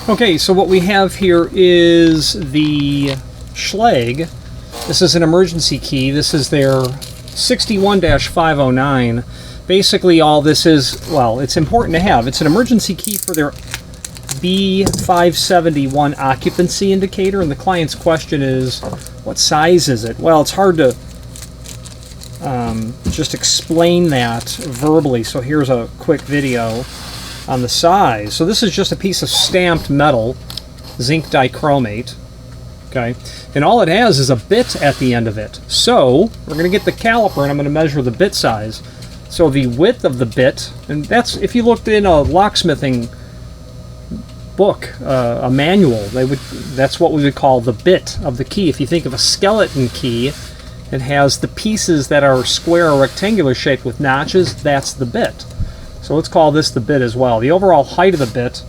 Okay, so what we have here is the Schlage. This is an emergency key. This is their 61-509. Basically all this is, well, it's important to have. It's an emergency key for their B571 occupancy indicator, and the client's question is, what size is it? Well, it's hard to just explain that verbally, so here's a quick video on the size. So this is just a piece of stamped metal, zinc dichromate, okay? And all it has is a bit at the end of it. So we're going to get the caliper and I'm going to measure the bit size. So the width of the bit, and that's, if you looked in a locksmithing book, a manual, that's what we would call the bit of the key. If you think of a skeleton key, it has the pieces that are square or rectangular shaped with notches. That's the bit. So let's call this the bit as well. The overall height of the bit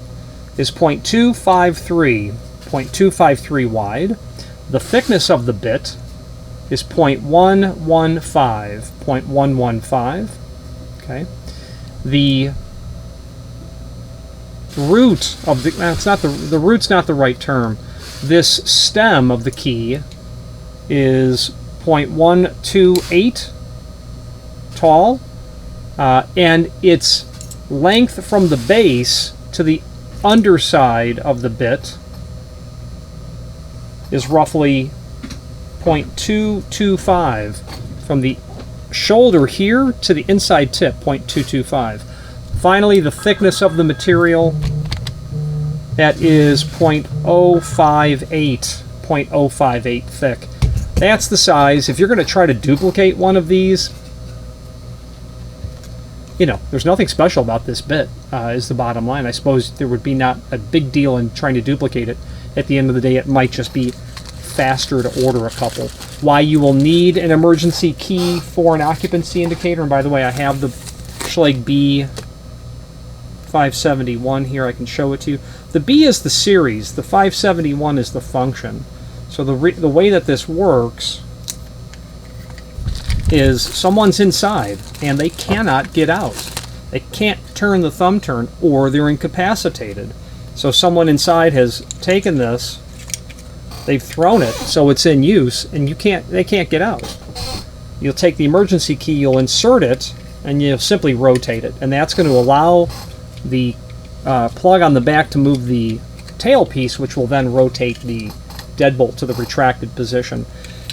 is 0.253 wide. The thickness of the bit is 0.115. Okay. The root of the root's not the right term. This stem of the key is 0.128 tall, and its length from the base to the underside of the bit is roughly 0.225. From the shoulder here to the inside tip, 0.225. Finally, the thickness of the material, that is 0.058 thick. That's the size. If you're going to try to duplicate one of these, you know, there's nothing special about this bit, is the bottom line. I suppose there would be not a big deal in trying to duplicate it. At the end of the day, it might just be faster to order a couple. Why you will need an emergency key for an occupancy indicator, and by the way, I have the Schlage B571 here. I can show it to you. The B is the series. The 571 is the function. So the way that this works is someone's inside and they cannot get out. They can't turn the thumb turn, or they're incapacitated. So someone inside has taken this, they've thrown it so it's in use, and they can't get out. You'll take the emergency key, you'll insert it, and you'll simply rotate it, and that's going to allow the plug on the back to move the tailpiece, which will then rotate the deadbolt to the retracted position.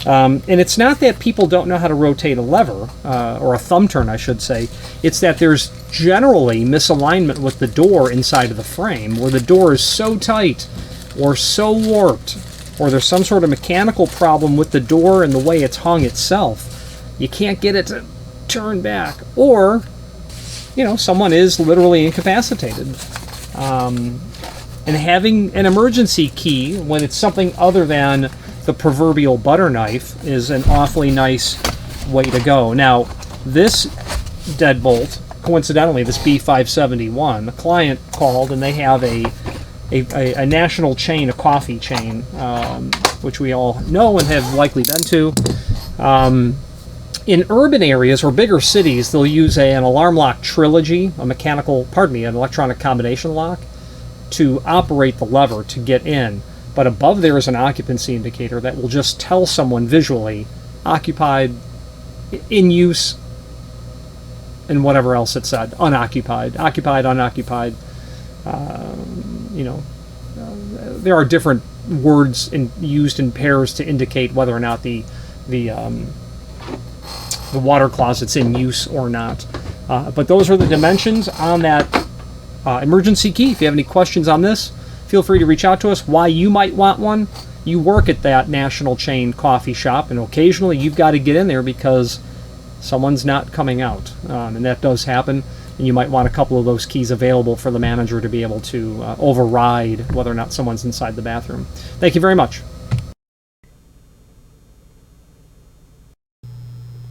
And it's not that people don't know how to rotate a lever, or a thumb turn, I should say. It's that there's generally misalignment with the door inside of the frame, where the door is so tight or so warped, or there's some sort of mechanical problem with the door and the way it's hung itself. You can't get it to turn back, or, you know, someone is literally incapacitated. And having an emergency key when it's something other than the proverbial butter knife is an awfully nice way to go. Now, this deadbolt, coincidentally, this B571, the client called and they have a national chain, a coffee chain, which we all know and have likely been to. In urban areas or bigger cities, they'll use an alarm lock trilogy, an electronic combination lock, to operate the lever to get in. But above there is an occupancy indicator that will just tell someone visually, occupied, in use, and whatever else it said, unoccupied, occupied, unoccupied. There are different words used in pairs to indicate whether or not the water closet's in use or not. But those are the dimensions on that emergency key. If you have any questions on this, feel free to reach out to us. Why you might want one? You work at that national chain coffee shop, and occasionally you've got to get in there because someone's not coming out, and that does happen. And you might want a couple of those keys available for the manager to be able to override whether or not someone's inside the bathroom. Thank you very much.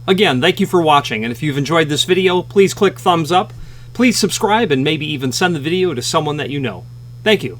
Again, thank you for watching, and if you've enjoyed this video, please click thumbs up. Please subscribe and maybe even send the video to someone that you know. Thank you.